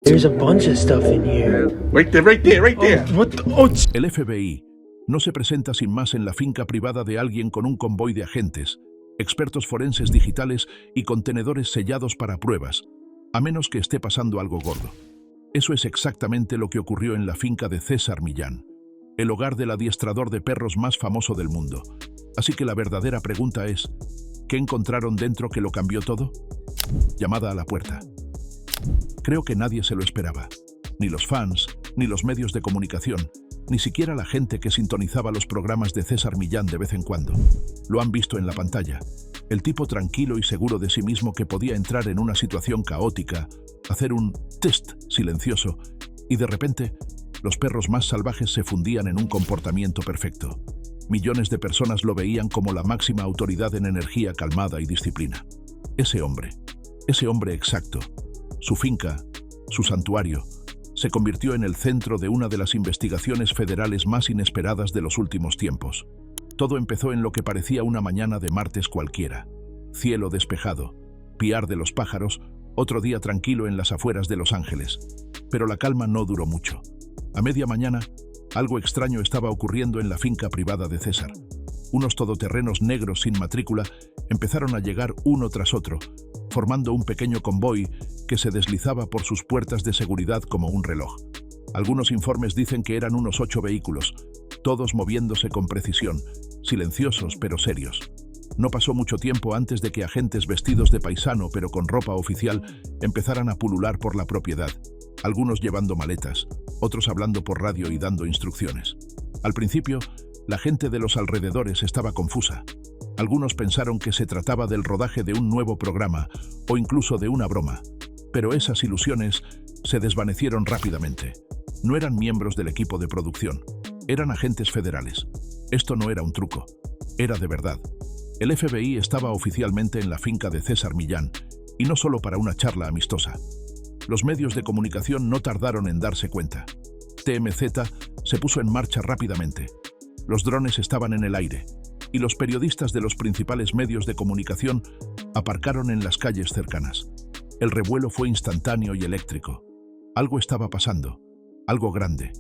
There's a bunch of stuff in here. Right there, right there, right there. What the? Oh, El FBI no se presenta sin más en la finca privada de alguien con un convoy de agentes, expertos forenses digitales y contenedores sellados para pruebas, a menos que esté pasando algo gordo. Eso es exactamente lo que ocurrió en la finca de César Millán, el hogar del adiestrador de perros más famoso del mundo. Así que la verdadera pregunta es, ¿qué encontraron dentro que lo cambió todo? Llamada a la puerta. Creo que nadie se lo esperaba. Ni los fans, ni los medios de comunicación, ni siquiera la gente que sintonizaba los programas de César Millán de vez en cuando. Lo han visto en la pantalla. El tipo tranquilo y seguro de sí mismo que podía entrar en una situación caótica, hacer un test silencioso, y de repente, los perros más salvajes se fundían en un comportamiento perfecto. Millones de personas lo veían como la máxima autoridad en energía calmada y disciplina. Ese hombre exacto, su finca, su santuario, se convirtió en el centro de una de las investigaciones federales más inesperadas de los últimos tiempos. Todo empezó en lo que parecía una mañana de martes cualquiera. Cielo despejado, piar de los pájaros, otro día tranquilo en las afueras de Los Ángeles. Pero la calma no duró mucho. A media mañana, algo extraño estaba ocurriendo en la finca privada de César. Unos todoterrenos negros sin matrícula empezaron a llegar uno tras otro, formando un pequeño convoy que se deslizaba por sus puertas de seguridad como un reloj. Algunos informes dicen que eran unos 8 vehículos, todos moviéndose con precisión, silenciosos pero serios. No pasó mucho tiempo antes de que agentes vestidos de paisano pero con ropa oficial empezaran a pulular por la propiedad, algunos llevando maletas, otros hablando por radio y dando instrucciones. Al principio, la gente de los alrededores estaba confusa. Algunos pensaron que se trataba del rodaje de un nuevo programa o incluso de una broma, pero esas ilusiones se desvanecieron rápidamente. No eran miembros del equipo de producción, eran agentes federales. Esto no era un truco, era de verdad. El FBI estaba oficialmente en la finca de César Millán, y no solo para una charla amistosa. Los medios de comunicación no tardaron en darse cuenta. TMZ se puso en marcha rápidamente. Los drones estaban en el aire, y los periodistas de los principales medios de comunicación aparcaron en las calles cercanas. El revuelo fue instantáneo y eléctrico. Algo estaba pasando, algo grande,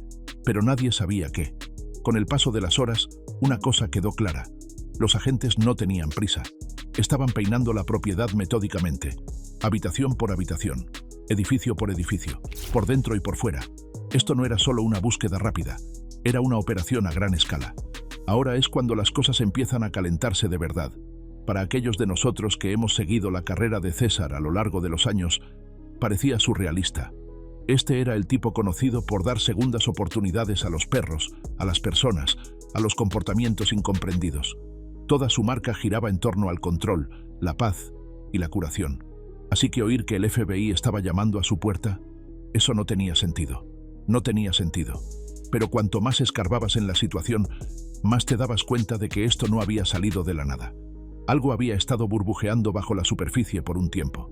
pero nadie sabía qué. Con el paso de las horas, una cosa quedó clara. Los agentes no tenían prisa. Estaban peinando la propiedad metódicamente, habitación por habitación, edificio por edificio, por dentro y por fuera. Esto no era solo una búsqueda rápida, era una operación a gran escala. Ahora es cuando las cosas empiezan a calentarse de verdad. Para aquellos de nosotros que hemos seguido la carrera de César a lo largo de los años, parecía surrealista. Este era el tipo conocido por dar segundas oportunidades a los perros, a las personas, a los comportamientos incomprendidos. Toda su marca giraba en torno al control, la paz y la curación. Así que oír que el FBI estaba llamando a su puerta, eso no tenía sentido. No tenía sentido. Pero cuanto más escarbabas en la situación, más te dabas cuenta de que esto no había salido de la nada. Algo había estado burbujeando bajo la superficie por un tiempo.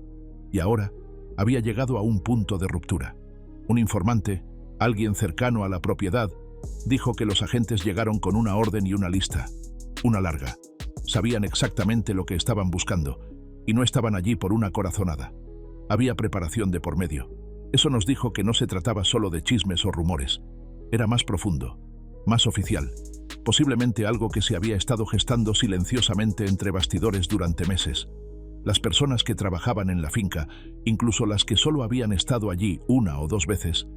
Y ahora había llegado a un punto de ruptura. Un informante, alguien cercano a la propiedad, dijo que los agentes llegaron con una orden y una lista. Una larga. Sabían exactamente lo que estaban buscando, y no estaban allí por una corazonada. Había preparación de por medio. Eso nos dijo que no se trataba solo de chismes o rumores. Era más profundo, más oficial, posiblemente algo que se había estado gestando silenciosamente entre bastidores durante meses. Las personas que trabajaban en la finca, incluso las que solo habían estado allí una o dos veces,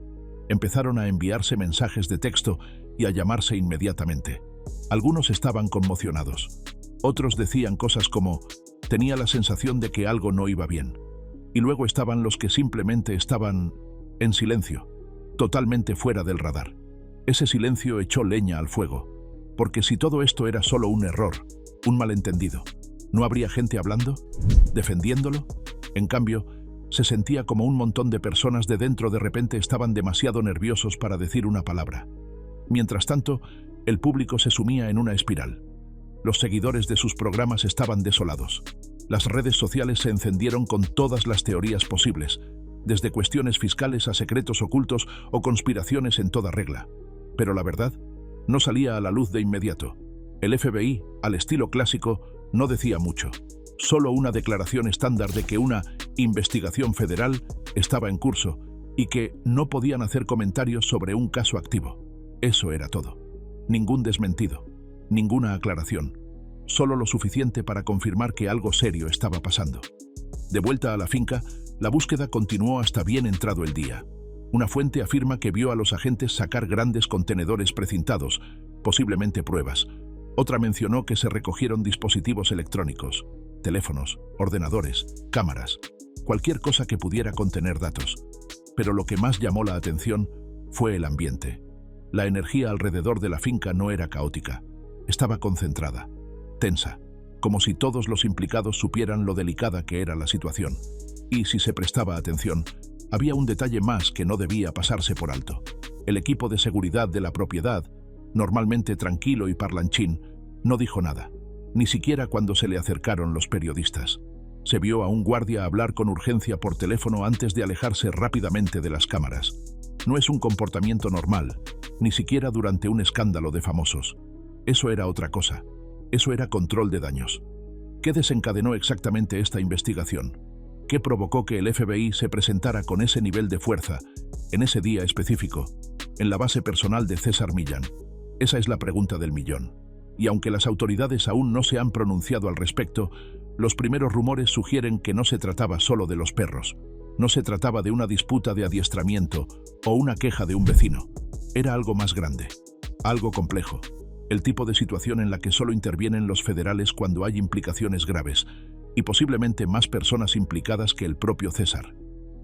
empezaron a enviarse mensajes de texto y a llamarse inmediatamente. Algunos estaban conmocionados. Otros decían cosas como, tenía la sensación de que algo no iba bien. Y luego estaban los que simplemente estaban en silencio, totalmente fuera del radar. Ese silencio echó leña al fuego, porque si todo esto era solo un error, un malentendido, ¿no habría gente hablando? ¿Defendiéndolo? En cambio, se sentía como un montón de personas de dentro de repente estaban demasiado nerviosos para decir una palabra. Mientras tanto, el público se sumía en una espiral. Los seguidores de sus programas estaban desolados. Las redes sociales se encendieron con todas las teorías posibles, desde cuestiones fiscales a secretos ocultos o conspiraciones en toda regla. Pero la verdad no salía a la luz de inmediato. El FBI, al estilo clásico, no decía mucho. Solo una declaración estándar de que una investigación federal estaba en curso y que no podían hacer comentarios sobre un caso activo. Eso era todo. Ningún desmentido, ninguna aclaración, solo lo suficiente para confirmar que algo serio estaba pasando. De vuelta a la finca, la búsqueda continuó hasta bien entrado el día. Una fuente afirma que vio a los agentes sacar grandes contenedores precintados, posiblemente pruebas. Otra mencionó que se recogieron dispositivos electrónicos, teléfonos, ordenadores, cámaras, cualquier cosa que pudiera contener datos. Pero lo que más llamó la atención fue el ambiente. La energía alrededor de la finca no era caótica, estaba concentrada, tensa, como si todos los implicados supieran lo delicada que era la situación. Y si se prestaba atención, había un detalle más que no debía pasarse por alto. El equipo de seguridad de la propiedad, normalmente tranquilo y parlanchín, no dijo nada, ni siquiera cuando se le acercaron los periodistas. Se vio a un guardia hablar con urgencia por teléfono antes de alejarse rápidamente de las cámaras. No es un comportamiento normal, ni siquiera durante un escándalo de famosos. Eso era otra cosa. Eso era control de daños. ¿Qué desencadenó exactamente esta investigación? ¿Qué provocó que el FBI se presentara con ese nivel de fuerza, en ese día específico, en la base personal de César Millán? Esa es la pregunta del millón. Y aunque las autoridades aún no se han pronunciado al respecto, los primeros rumores sugieren que no se trataba solo de los perros. No se trataba de una disputa de adiestramiento o una queja de un vecino. Era algo más grande, algo complejo. El tipo de situación en la que solo intervienen los federales cuando hay implicaciones graves, y posiblemente más personas implicadas que el propio César.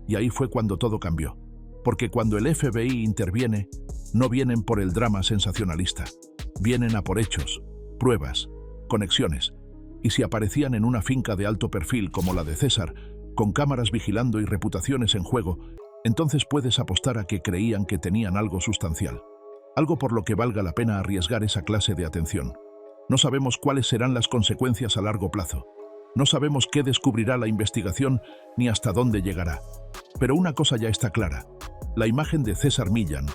Y ahí fue cuando todo cambió. Porque cuando el FBI interviene, no vienen por el drama sensacionalista. Vienen a por hechos, pruebas, conexiones. Y si aparecían en una finca de alto perfil como la de César, con cámaras vigilando y reputaciones en juego, entonces puedes apostar a que creían que tenían algo sustancial. Algo por lo que valga la pena arriesgar esa clase de atención. No sabemos cuáles serán las consecuencias a largo plazo. No sabemos qué descubrirá la investigación ni hasta dónde llegará. Pero una cosa ya está clara. La imagen de César Millán,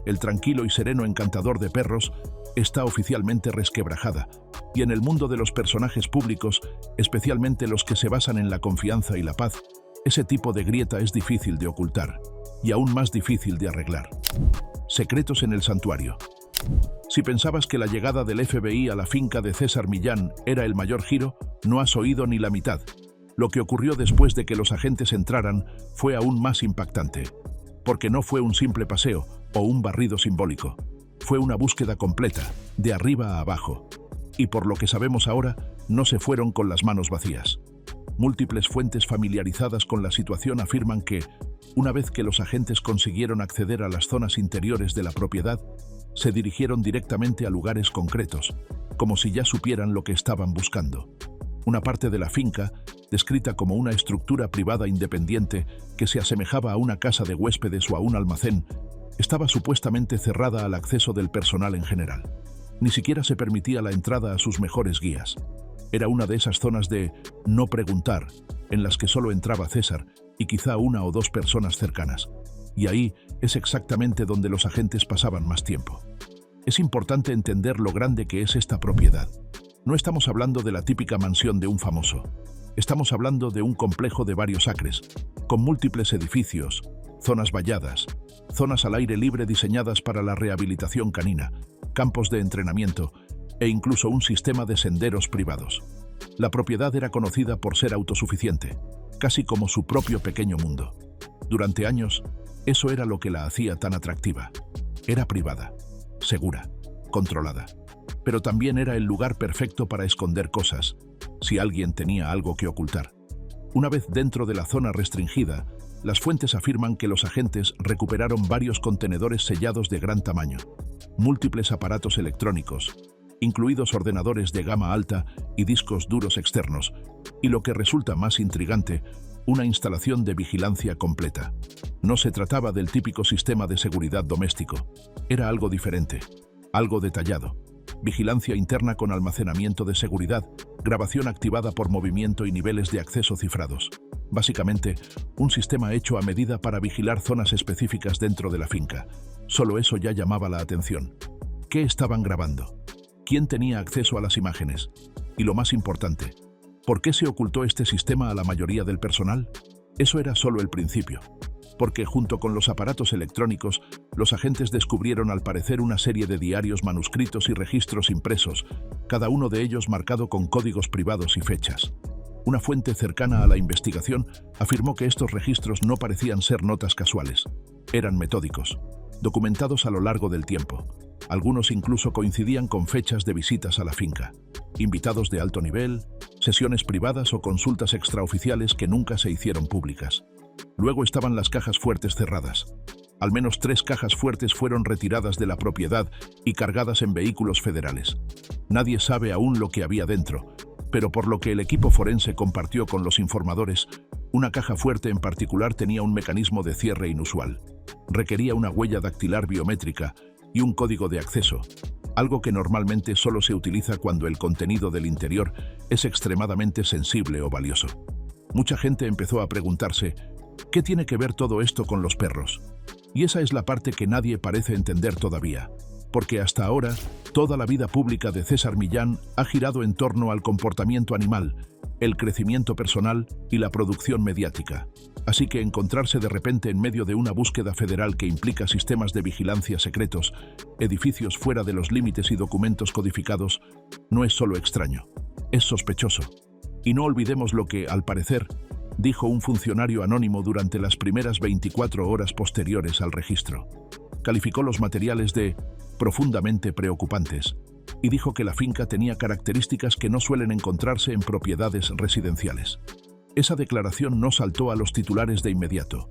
el tranquilo y sereno encantador de perros, está oficialmente resquebrajada. Y en el mundo de los personajes públicos, especialmente los que se basan en la confianza y la paz, ese tipo de grieta es difícil de ocultar y aún más difícil de arreglar. Secretos en el santuario. Si pensabas que la llegada del FBI a la finca de César Millán era el mayor giro, no has oído ni la mitad. Lo que ocurrió después de que los agentes entraran fue aún más impactante, porque no fue un simple paseo o un barrido simbólico. Fue una búsqueda completa, de arriba a abajo. Y por lo que sabemos ahora, no se fueron con las manos vacías. Múltiples fuentes familiarizadas con la situación afirman que, una vez que los agentes consiguieron acceder a las zonas interiores de la propiedad, se dirigieron directamente a lugares concretos, como si ya supieran lo que estaban buscando. Una parte de la finca, descrita como una estructura privada independiente que se asemejaba a una casa de huéspedes o a un almacén, estaba supuestamente cerrada al acceso del personal en general. Ni siquiera se permitía la entrada a sus mejores guías. Era una de esas zonas de no preguntar, en las que solo entraba César y quizá una o dos personas cercanas. Y ahí es exactamente donde los agentes pasaban más tiempo. Es importante entender lo grande que es esta propiedad. No estamos hablando de la típica mansión de un famoso. Estamos hablando de un complejo de varios acres, con múltiples edificios, zonas valladas, zonas al aire libre diseñadas para la rehabilitación canina, campos de entrenamiento e incluso un sistema de senderos privados. La propiedad era conocida por ser autosuficiente, casi como su propio pequeño mundo. Durante años, eso era lo que la hacía tan atractiva. Era privada, segura, controlada. Pero también era el lugar perfecto para esconder cosas, si alguien tenía algo que ocultar. Una vez dentro de la zona restringida, las fuentes afirman que los agentes recuperaron varios contenedores sellados de gran tamaño, múltiples aparatos electrónicos, incluidos ordenadores de gama alta y discos duros externos, y lo que resulta más intrigante, una instalación de vigilancia completa. No se trataba del típico sistema de seguridad doméstico, era algo diferente, algo detallado. Vigilancia interna con almacenamiento de seguridad, grabación activada por movimiento y niveles de acceso cifrados. Básicamente, un sistema hecho a medida para vigilar zonas específicas dentro de la finca. Solo eso ya llamaba la atención. ¿Qué estaban grabando? ¿Quién tenía acceso a las imágenes? Y lo más importante, ¿por qué se ocultó este sistema a la mayoría del personal? Eso era solo el principio. porque junto con los aparatos electrónicos, los agentes descubrieron al parecer una serie de diarios manuscritos y registros impresos, cada uno de ellos marcado con códigos privados y fechas. Una fuente cercana a la investigación afirmó que estos registros no parecían ser notas casuales, eran metódicos, documentados a lo largo del tiempo. Algunos incluso coincidían con fechas de visitas a la finca, invitados de alto nivel, sesiones privadas o consultas extraoficiales que nunca se hicieron públicas. Luego estaban las cajas fuertes cerradas. Al menos 3 cajas fuertes fueron retiradas de la propiedad y cargadas en vehículos federales. Nadie sabe aún lo que había dentro, pero por lo que el equipo forense compartió con los informadores, una caja fuerte en particular tenía un mecanismo de cierre inusual. Requería una huella dactilar biométrica y un código de acceso, algo que normalmente solo se utiliza cuando el contenido del interior es extremadamente sensible o valioso. Mucha gente empezó a preguntarse, ¿qué tiene que ver todo esto con los perros? Y esa es la parte que nadie parece entender todavía, porque hasta ahora, toda la vida pública de César Millán ha girado en torno al comportamiento animal, el crecimiento personal y la producción mediática. Así que encontrarse de repente en medio de una búsqueda federal que implica sistemas de vigilancia secretos, edificios fuera de los límites y documentos codificados, no es solo extraño, es sospechoso. Y no olvidemos lo que, al parecer, dijo un funcionario anónimo durante las primeras 24 horas posteriores al registro. Calificó los materiales de profundamente preocupantes y dijo que la finca tenía características que no suelen encontrarse en propiedades residenciales. Esa declaración no saltó a los titulares de inmediato,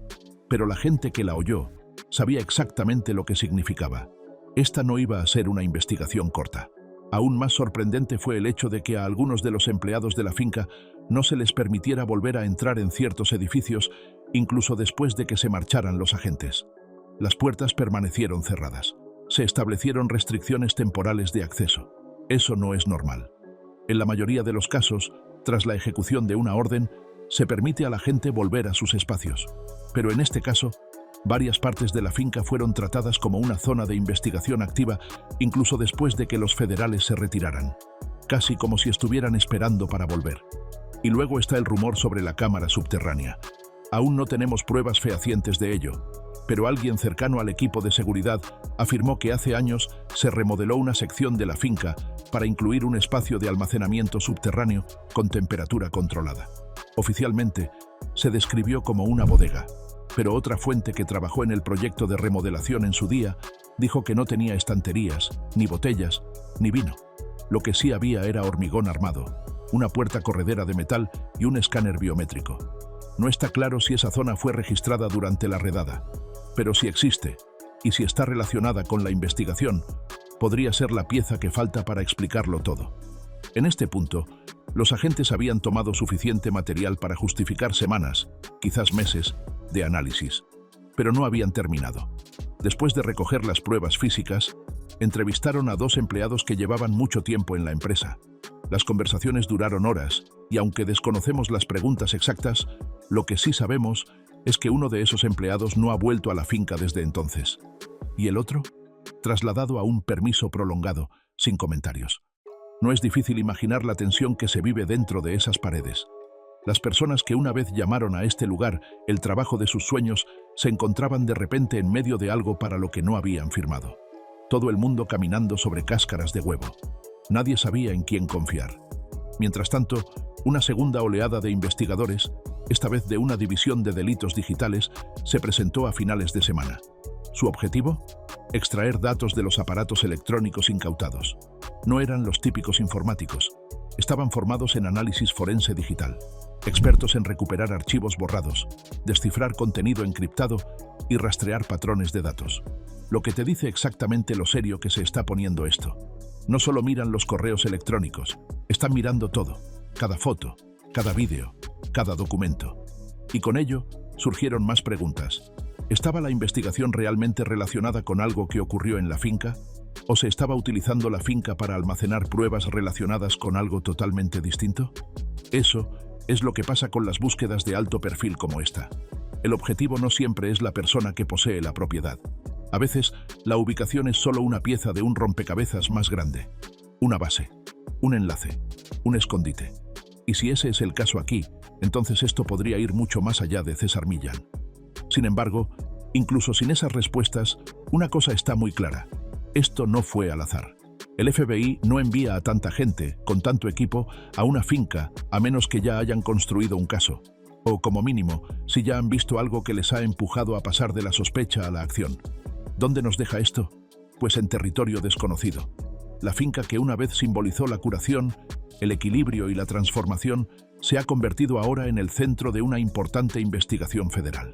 pero la gente que la oyó sabía exactamente lo que significaba. Esta no iba a ser una investigación corta. Aún más sorprendente fue el hecho de que a algunos de los empleados de la finca no se les permitiera volver a entrar en ciertos edificios, incluso después de que se marcharan los agentes. Las puertas permanecieron cerradas. Se establecieron restricciones temporales de acceso. Eso no es normal. En la mayoría de los casos, tras la ejecución de una orden, se permite a la gente volver a sus espacios. Pero en este caso, varias partes de la finca fueron tratadas como una zona de investigación activa, incluso después de que los federales se retiraran, casi como si estuvieran esperando para volver. Y luego está el rumor sobre la cámara subterránea. Aún no tenemos pruebas fehacientes de ello, pero alguien cercano al equipo de seguridad afirmó que hace años se remodeló una sección de la finca para incluir un espacio de almacenamiento subterráneo con temperatura controlada. Oficialmente, se describió como una bodega, pero otra fuente que trabajó en el proyecto de remodelación en su día dijo que no tenía estanterías, ni botellas, ni vino. Lo que sí había era hormigón armado, una puerta corredera de metal y un escáner biométrico. No está claro si esa zona fue registrada durante la redada, pero si existe, y si está relacionada con la investigación, podría ser la pieza que falta para explicarlo todo. En este punto, los agentes habían tomado suficiente material para justificar semanas, quizás meses, de análisis, pero no habían terminado. Después de recoger las pruebas físicas, entrevistaron a 2 empleados que llevaban mucho tiempo en la empresa. Las conversaciones duraron horas, y aunque desconocemos las preguntas exactas, lo que sí sabemos es que uno de esos empleados no ha vuelto a la finca desde entonces. ¿Y el otro? Trasladado a un permiso prolongado, sin comentarios. No es difícil imaginar la tensión que se vive dentro de esas paredes. Las personas que una vez llamaron a este lugar el trabajo de sus sueños se encontraban de repente en medio de algo para lo que no habían firmado. Todo el mundo caminando sobre cáscaras de huevo. Nadie sabía en quién confiar. Mientras tanto, una segunda oleada de investigadores, esta vez de una división de delitos digitales, se presentó a finales de semana. ¿Su objetivo? Extraer datos de los aparatos electrónicos incautados. No eran los típicos informáticos. Estaban formados en análisis forense digital, expertos en recuperar archivos borrados, descifrar contenido encriptado y rastrear patrones de datos. Lo que te dice exactamente lo serio que se está poniendo esto. No solo miran los correos electrónicos, están mirando todo, cada foto, cada vídeo, cada documento. Y con ello surgieron más preguntas. ¿Estaba la investigación realmente relacionada con algo que ocurrió en la finca? ¿O se estaba utilizando la finca para almacenar pruebas relacionadas con algo totalmente distinto? Eso es lo que pasa con las búsquedas de alto perfil como esta. El objetivo no siempre es la persona que posee la propiedad. A veces, la ubicación es solo una pieza de un rompecabezas más grande. Una base, un enlace, un escondite. Y si ese es el caso aquí, entonces esto podría ir mucho más allá de César Millán. Sin embargo, incluso sin esas respuestas, una cosa está muy clara. Esto no fue al azar. El FBI no envía a tanta gente, con tanto equipo, a una finca, a menos que ya hayan construido un caso. O, como mínimo, si ya han visto algo que les ha empujado a pasar de la sospecha a la acción. ¿Dónde nos deja esto? Pues en territorio desconocido. La finca que una vez simbolizó la curación, el equilibrio y la transformación, se ha convertido ahora en el centro de una importante investigación federal.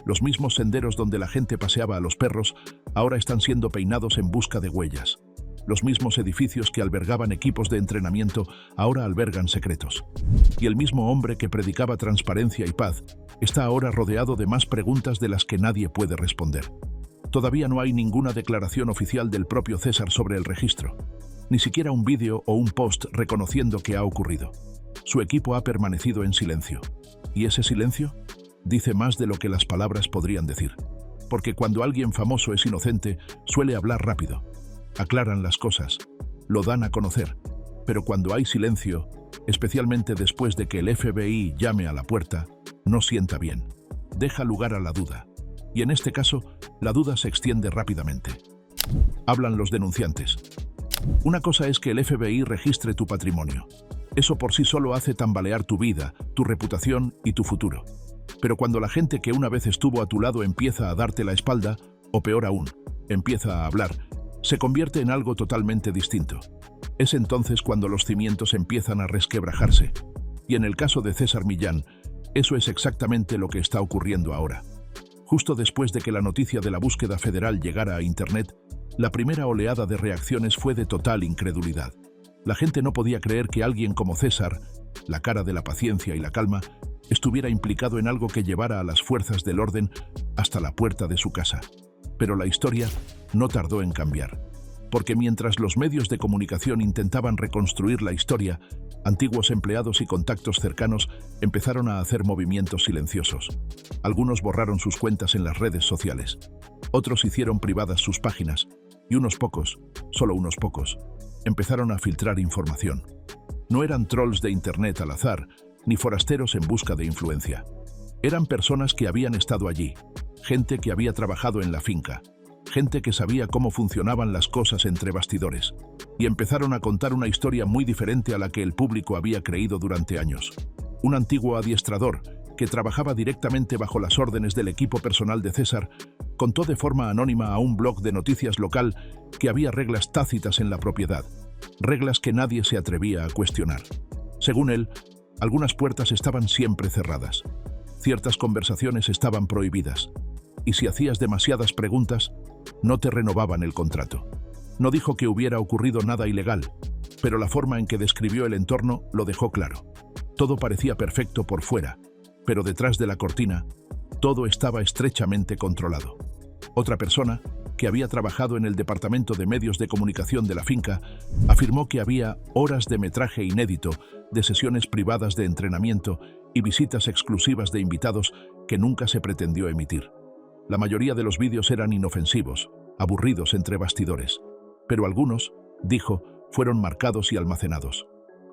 Los mismos senderos donde la gente paseaba a los perros ahora están siendo peinados en busca de huellas. Los mismos edificios que albergaban equipos de entrenamiento ahora albergan secretos. Y el mismo hombre que predicaba transparencia y paz está ahora rodeado de más preguntas de las que nadie puede responder. Todavía no hay ninguna declaración oficial del propio César sobre el registro. Ni siquiera un vídeo o un post reconociendo que ha ocurrido. Su equipo ha permanecido en silencio. ¿Y ese silencio? Dice más de lo que las palabras podrían decir. Porque cuando alguien famoso es inocente, suele hablar rápido. Aclaran las cosas, lo dan a conocer. Pero cuando hay silencio, especialmente después de que el FBI llame a la puerta, no sienta bien. Deja lugar a la duda. Y en este caso, la duda se extiende rápidamente. Hablan los denunciantes. Una cosa es que el FBI registre tu patrimonio. Eso por sí solo hace tambalear tu vida, tu reputación y tu futuro. Pero cuando la gente que una vez estuvo a tu lado empieza a darte la espalda, o peor aún, empieza a hablar, se convierte en algo totalmente distinto. Es entonces cuando los cimientos empiezan a resquebrajarse. Y en el caso de César Millán, eso es exactamente lo que está ocurriendo ahora. Justo después de que la noticia de la búsqueda federal llegara a Internet, la primera oleada de reacciones fue de total incredulidad. La gente no podía creer que alguien como César, la cara de la paciencia y la calma, estuviera implicado en algo que llevara a las fuerzas del orden hasta la puerta de su casa. Pero la historia no tardó en cambiar, porque mientras los medios de comunicación intentaban reconstruir la historia, antiguos empleados y contactos cercanos empezaron a hacer movimientos silenciosos. Algunos borraron sus cuentas en las redes sociales, otros hicieron privadas sus páginas, y unos pocos, solo unos pocos, empezaron a filtrar información. No eran trolls de Internet al azar, ni forasteros en busca de influencia. Eran personas que habían estado allí, gente que había trabajado en la finca, gente que sabía cómo funcionaban las cosas entre bastidores, y empezaron a contar una historia muy diferente a la que el público había creído durante años. Un antiguo adiestrador, que trabajaba directamente bajo las órdenes del equipo personal de César, contó de forma anónima a un blog de noticias local que había reglas tácitas en la propiedad, reglas que nadie se atrevía a cuestionar. Según él, algunas puertas estaban siempre cerradas, ciertas conversaciones estaban prohibidas, y si hacías demasiadas preguntas, no te renovaban el contrato. No dijo que hubiera ocurrido nada ilegal, pero la forma en que describió el entorno lo dejó claro. Todo parecía perfecto por fuera, pero detrás de la cortina, todo estaba estrechamente controlado. Otra persona, que había trabajado en el departamento de medios de comunicación de la finca, afirmó que había horas de metraje inédito, de sesiones privadas de entrenamiento y visitas exclusivas de invitados que nunca se pretendió emitir. La mayoría de los vídeos eran inofensivos, aburridos entre bastidores, pero algunos, dijo, fueron marcados y almacenados.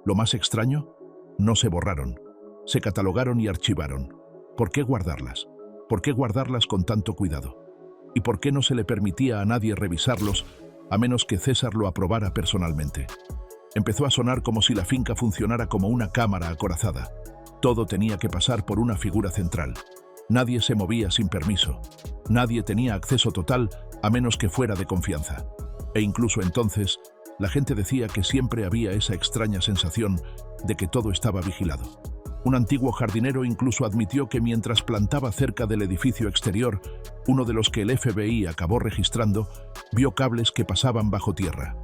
Lo más extraño, no se borraron, se catalogaron y archivaron. ¿Por qué guardarlas? ¿Por qué guardarlas con tanto cuidado? ¿Y por qué no se le permitía a nadie revisarlos, a menos que César lo aprobara personalmente? Empezó a sonar como si la finca funcionara como una cámara acorazada. Todo tenía que pasar por una figura central. Nadie se movía sin permiso. Nadie tenía acceso total, a menos que fuera de confianza. E incluso entonces, la gente decía que siempre había esa extraña sensación de que todo estaba vigilado. Un antiguo jardinero incluso admitió que mientras plantaba cerca del edificio exterior, uno de los que el FBI acabó registrando, vio cables que pasaban bajo tierra.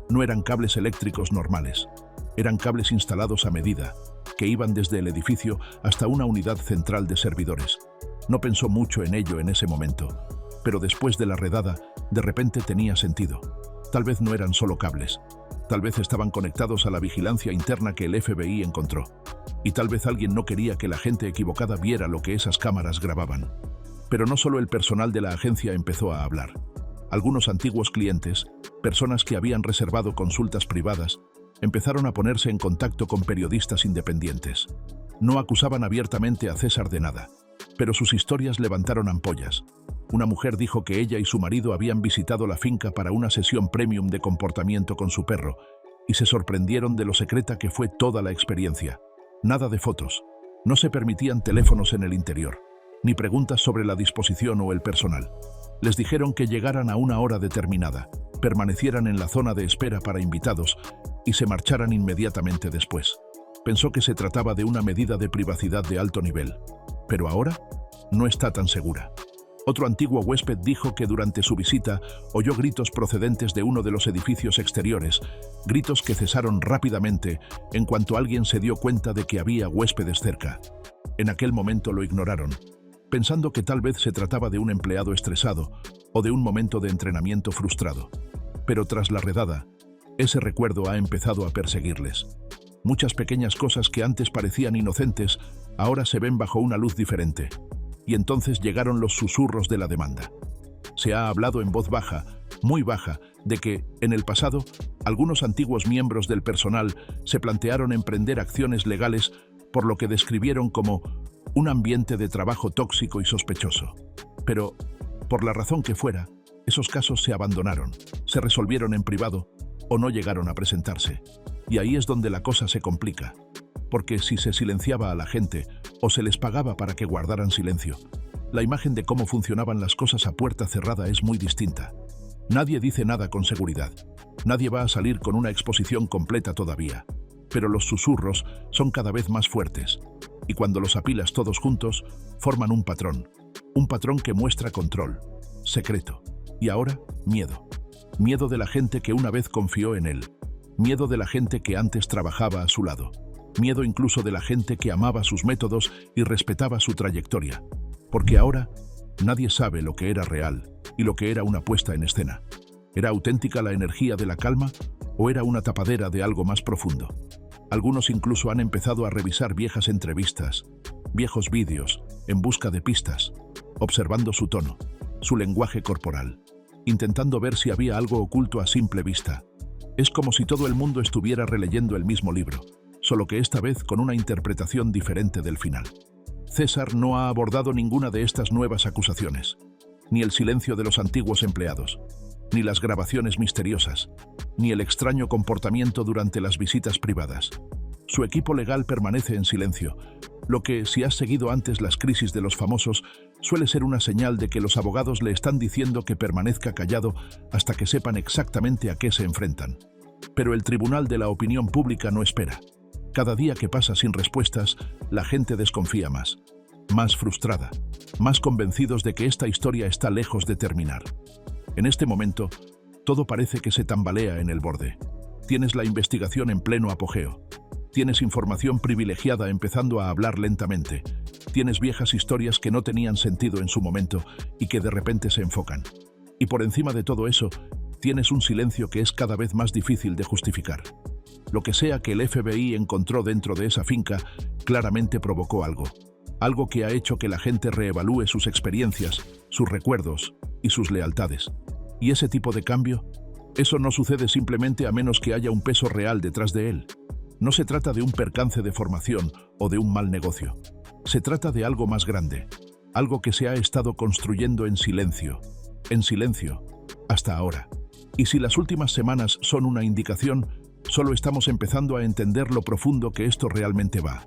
No eran cables eléctricos normales, eran cables instalados a medida, que iban desde el edificio hasta una unidad central de servidores. No pensó mucho en ello en ese momento, pero después de la redada, de repente tenía sentido. Tal vez no eran solo cables, tal vez estaban conectados a la vigilancia interna que el FBI encontró. Y tal vez alguien no quería que la gente equivocada viera lo que esas cámaras grababan. Pero no solo el personal de la agencia empezó a hablar. Algunos antiguos clientes, personas que habían reservado consultas privadas, empezaron a ponerse en contacto con periodistas independientes. No acusaban abiertamente a César de nada, Pero sus historias levantaron ampollas. Una mujer dijo que ella y su marido habían visitado la finca para una sesión premium de comportamiento con su perro y se sorprendieron de lo secreta que fue toda la experiencia. Nada de fotos. No se permitían teléfonos en el interior, ni preguntas sobre la disposición o el personal. Les dijeron que llegaran a una hora determinada, permanecieran en la zona de espera para invitados y se marcharan inmediatamente después. Pensó que se trataba de una medida de privacidad de alto nivel, pero ahora no está tan segura. Otro antiguo huésped dijo que durante su visita oyó gritos procedentes de uno de los edificios exteriores, gritos que cesaron rápidamente en cuanto alguien se dio cuenta de que había huéspedes cerca. En aquel momento lo ignoraron, pensando que tal vez se trataba de un empleado estresado o de un momento de entrenamiento frustrado. Pero tras la redada, ese recuerdo ha empezado a perseguirles. Muchas pequeñas cosas que antes parecían inocentes ahora se ven bajo una luz diferente. Y entonces llegaron los susurros de la demanda. Se ha hablado en voz baja, muy baja, de que, en el pasado, algunos antiguos miembros del personal se plantearon emprender acciones legales por lo que describieron como un ambiente de trabajo tóxico y sospechoso. Pero, por la razón que fuera, esos casos se abandonaron, se resolvieron en privado o no llegaron a presentarse. Y ahí es donde la cosa se complica. Porque si se silenciaba a la gente o se les pagaba para que guardaran silencio, la imagen de cómo funcionaban las cosas a puerta cerrada es muy distinta. Nadie dice nada con seguridad. Nadie va a salir con una exposición completa todavía. Pero los susurros son cada vez más fuertes. Y cuando los apilas todos juntos, forman un patrón. Un patrón que muestra control, secreto. Y ahora, miedo. Miedo de la gente que una vez confió en él. Miedo de la gente que antes trabajaba a su lado. Miedo incluso de la gente que amaba sus métodos y respetaba su trayectoria. Porque ahora nadie sabe lo que era real y lo que era una puesta en escena. ¿Era auténtica la energía de la calma o era una tapadera de algo más profundo? Algunos incluso han empezado a revisar viejas entrevistas, viejos vídeos, en busca de pistas, observando su tono, su lenguaje corporal, intentando ver si había algo oculto a simple vista. Es como si todo el mundo estuviera releyendo el mismo libro, solo que esta vez con una interpretación diferente del final. César no ha abordado ninguna de estas nuevas acusaciones, ni el silencio de los antiguos empleados, ni las grabaciones misteriosas, ni el extraño comportamiento durante las visitas privadas. Su equipo legal permanece en silencio, lo que, si has seguido antes las crisis de los famosos, suele ser una señal de que los abogados le están diciendo que permanezca callado hasta que sepan exactamente a qué se enfrentan. Pero el tribunal de la opinión pública no espera. Cada día que pasa sin respuestas, la gente desconfía más frustrada, más convencidos de que esta historia está lejos de terminar. En este momento, todo parece que se tambalea en el borde. Tienes la investigación en pleno apogeo. Tienes información privilegiada empezando a hablar lentamente. Tienes viejas historias que no tenían sentido en su momento y que de repente se enfocan. Y por encima de todo eso, tienes un silencio que es cada vez más difícil de justificar. Lo que sea que el FBI encontró dentro de esa finca claramente provocó algo. Algo que ha hecho que la gente reevalúe sus experiencias, sus recuerdos y sus lealtades. Y ese tipo de cambio, eso no sucede simplemente a menos que haya un peso real detrás de él. No se trata de un percance de formación o de un mal negocio. Se trata de algo más grande, algo que se ha estado construyendo en silencio, hasta ahora. Y si las últimas semanas son una indicación, solo estamos empezando a entender lo profundo que esto realmente va.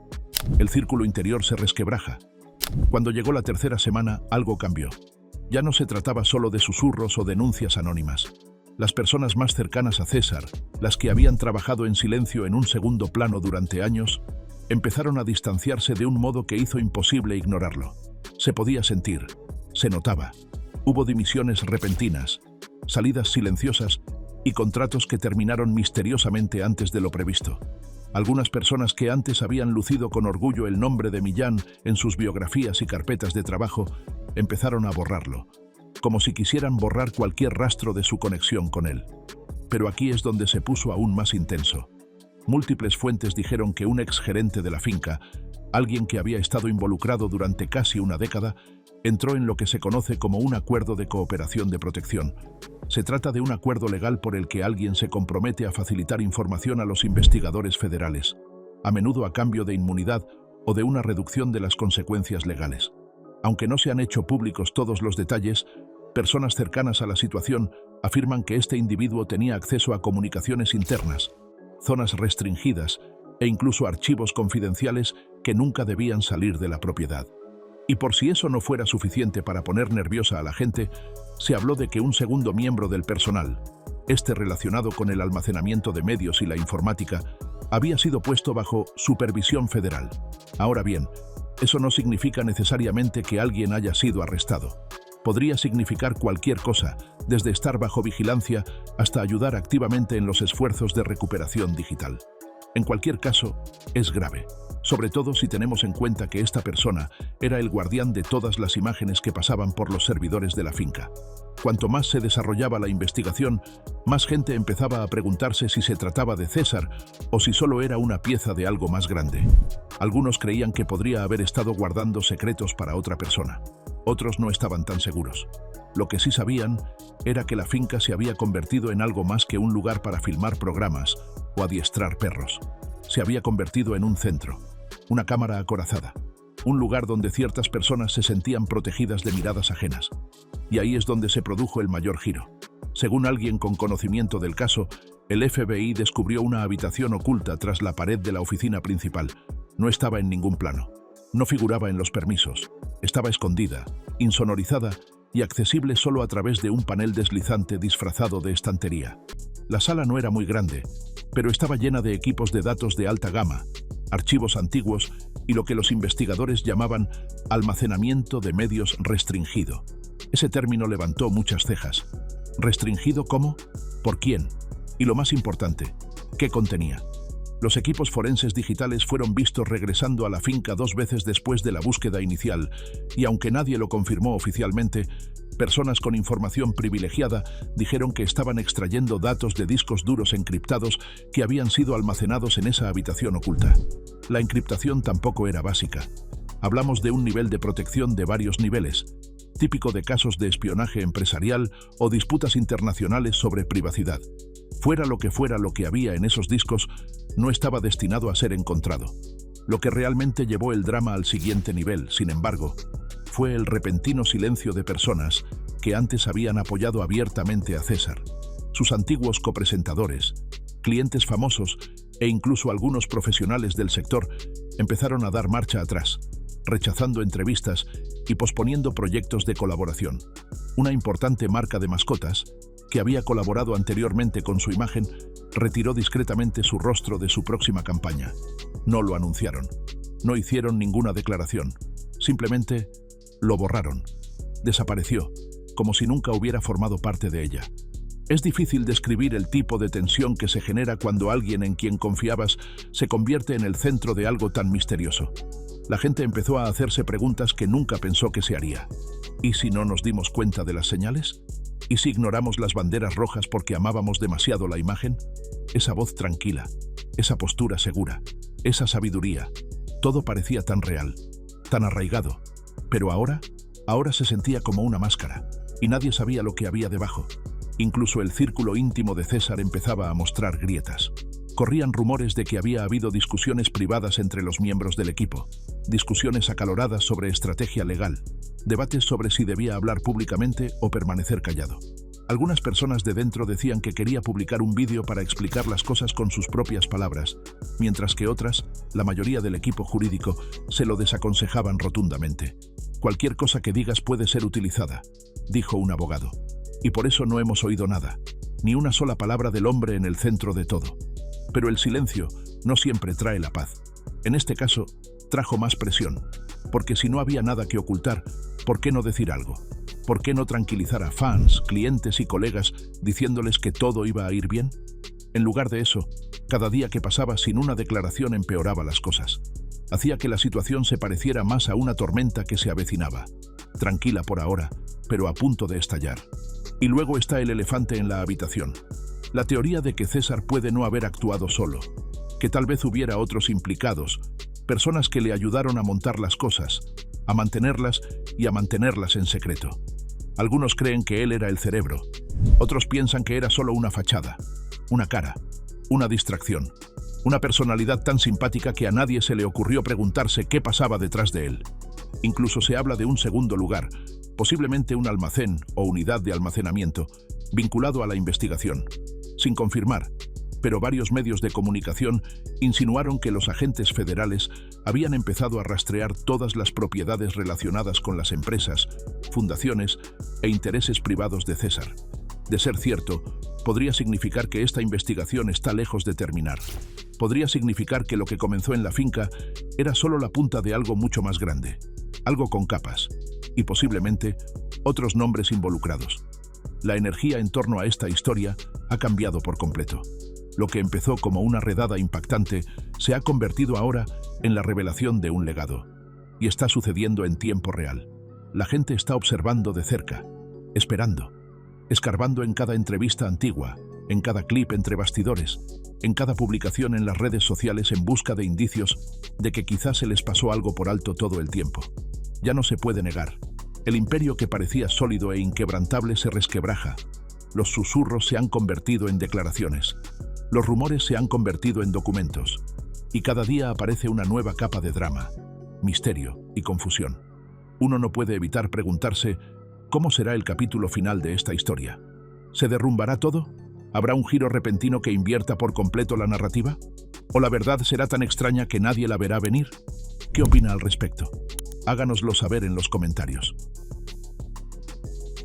El círculo interior se resquebraja. Cuando llegó la tercera semana, algo cambió. Ya no se trataba solo de susurros o denuncias anónimas. Las personas más cercanas a César, las que habían trabajado en silencio en un segundo plano durante años, empezaron a distanciarse de un modo que hizo imposible ignorarlo. Se podía sentir, se notaba. Hubo dimisiones repentinas, salidas silenciosas y contratos que terminaron misteriosamente antes de lo previsto. Algunas personas que antes habían lucido con orgullo el nombre de Millán en sus biografías y carpetas de trabajo, empezaron a borrarlo, como si quisieran borrar cualquier rastro de su conexión con él. Pero aquí es donde se puso aún más intenso. Múltiples fuentes dijeron que un exgerente de la finca, alguien que había estado involucrado durante casi una década, entró en lo que se conoce como un acuerdo de cooperación de protección. Se trata de un acuerdo legal por el que alguien se compromete a facilitar información a los investigadores federales, a menudo a cambio de inmunidad o de una reducción de las consecuencias legales. Aunque no se han hecho públicos todos los detalles, personas cercanas a la situación afirman que este individuo tenía acceso a comunicaciones internas, zonas restringidas e incluso archivos confidenciales que nunca debían salir de la propiedad. Y por si eso no fuera suficiente para poner nerviosa a la gente, se habló de que un segundo miembro del personal, este relacionado con el almacenamiento de medios y la informática, había sido puesto bajo supervisión federal. Ahora bien, eso no significa necesariamente que alguien haya sido arrestado. Podría significar cualquier cosa, desde estar bajo vigilancia hasta ayudar activamente en los esfuerzos de recuperación digital. En cualquier caso, es grave, sobre todo si tenemos en cuenta que esta persona era el guardián de todas las imágenes que pasaban por los servidores de la finca. Cuanto más se desarrollaba la investigación, más gente empezaba a preguntarse si se trataba de César o si solo era una pieza de algo más grande. Algunos creían que podría haber estado guardando secretos para otra persona. Otros no estaban tan seguros. Lo que sí sabían era que la finca se había convertido en algo más que un lugar para filmar programas o adiestrar perros. Se había convertido en un centro, una cámara acorazada, un lugar donde ciertas personas se sentían protegidas de miradas ajenas. Y ahí es donde se produjo el mayor giro. Según alguien con conocimiento del caso, el FBI descubrió una habitación oculta tras la pared de la oficina principal. No estaba en ningún plano. No figuraba en los permisos. Estaba escondida, insonorizada y accesible solo a través de un panel deslizante disfrazado de estantería. La sala no era muy grande, pero estaba llena de equipos de datos de alta gama, archivos antiguos y lo que los investigadores llamaban almacenamiento de medios restringido. Ese término levantó muchas cejas. ¿Restringido cómo? ¿Por quién? Y lo más importante, ¿qué contenía? Los equipos forenses digitales fueron vistos regresando a la finca 2 veces después de la búsqueda inicial, y aunque nadie lo confirmó oficialmente, personas con información privilegiada dijeron que estaban extrayendo datos de discos duros encriptados que habían sido almacenados en esa habitación oculta. La encriptación tampoco era básica. Hablamos de un nivel de protección de varios niveles, típico de casos de espionaje empresarial o disputas internacionales sobre privacidad. Fuera lo que había en esos discos, no estaba destinado a ser encontrado. Lo que realmente llevó el drama al siguiente nivel, sin embargo, fue el repentino silencio de personas que antes habían apoyado abiertamente a César. Sus antiguos copresentadores, clientes famosos e incluso algunos profesionales del sector empezaron a dar marcha atrás, rechazando entrevistas y posponiendo proyectos de colaboración. Una importante marca de mascotas, que había colaborado anteriormente con su imagen, retiró discretamente su rostro de su próxima campaña. No lo anunciaron, no hicieron ninguna declaración, simplemente lo borraron. Desapareció, como si nunca hubiera formado parte de ella. Es difícil describir el tipo de tensión que se genera cuando alguien en quien confiabas se convierte en el centro de algo tan misterioso. La gente empezó a hacerse preguntas que nunca pensó que se haría. ¿Y si no nos dimos cuenta de las señales? ¿Y si ignoramos las banderas rojas porque amábamos demasiado la imagen? Esa voz tranquila, esa postura segura, esa sabiduría, todo parecía tan real, tan arraigado. Pero ahora se sentía como una máscara, y nadie sabía lo que había debajo. Incluso el círculo íntimo de César empezaba a mostrar grietas. Corrían rumores de que había habido discusiones privadas entre los miembros del equipo, discusiones acaloradas sobre estrategia legal, debates sobre si debía hablar públicamente o permanecer callado. Algunas personas de dentro decían que quería publicar un vídeo para explicar las cosas con sus propias palabras, mientras que otras, la mayoría del equipo jurídico, se lo desaconsejaban rotundamente. Cualquier cosa que digas puede ser utilizada, dijo un abogado. Y por eso no hemos oído nada, ni una sola palabra del hombre en el centro de todo. Pero el silencio no siempre trae la paz. En este caso, trajo más presión, porque si no había nada que ocultar, ¿por qué no decir algo? ¿Por qué no tranquilizar a fans, clientes y colegas diciéndoles que todo iba a ir bien? En lugar de eso, cada día que pasaba sin una declaración empeoraba las cosas. Hacía que la situación se pareciera más a una tormenta que se avecinaba. Tranquila por ahora, pero a punto de estallar. Y luego está el elefante en la habitación. La teoría de que César puede no haber actuado solo, que tal vez hubiera otros implicados, personas que le ayudaron a montar las cosas, a mantenerlas y a mantenerlas en secreto. Algunos creen que él era el cerebro, otros piensan que era solo una fachada, una cara, una distracción, una personalidad tan simpática que a nadie se le ocurrió preguntarse qué pasaba detrás de él. Incluso se habla de un segundo lugar, posiblemente un almacén o unidad de almacenamiento, vinculado a la investigación. Sin confirmar, pero varios medios de comunicación insinuaron que los agentes federales habían empezado a rastrear todas las propiedades relacionadas con las empresas, fundaciones e intereses privados de César. De ser cierto, podría significar que esta investigación está lejos de terminar. Podría significar que lo que comenzó en la finca era solo la punta de algo mucho más grande, algo con capas, y posiblemente otros nombres involucrados. La energía en torno a esta historia ha cambiado por completo. Lo que empezó como una redada impactante se ha convertido ahora en la revelación de un legado. Y está sucediendo en tiempo real. La gente está observando de cerca, esperando, escarbando en cada entrevista antigua, en cada clip entre bastidores, en cada publicación en las redes sociales en busca de indicios de que quizás se les pasó algo por alto todo el tiempo. Ya no se puede negar. El imperio que parecía sólido e inquebrantable se resquebraja. Los susurros se han convertido en declaraciones. Los rumores se han convertido en documentos. Y cada día aparece una nueva capa de drama, misterio y confusión. Uno no puede evitar preguntarse, ¿cómo será el capítulo final de esta historia? ¿Se derrumbará todo? ¿Habrá un giro repentino que invierta por completo la narrativa? ¿O la verdad será tan extraña que nadie la verá venir? ¿Qué opina al respecto? Háganoslo saber en los comentarios.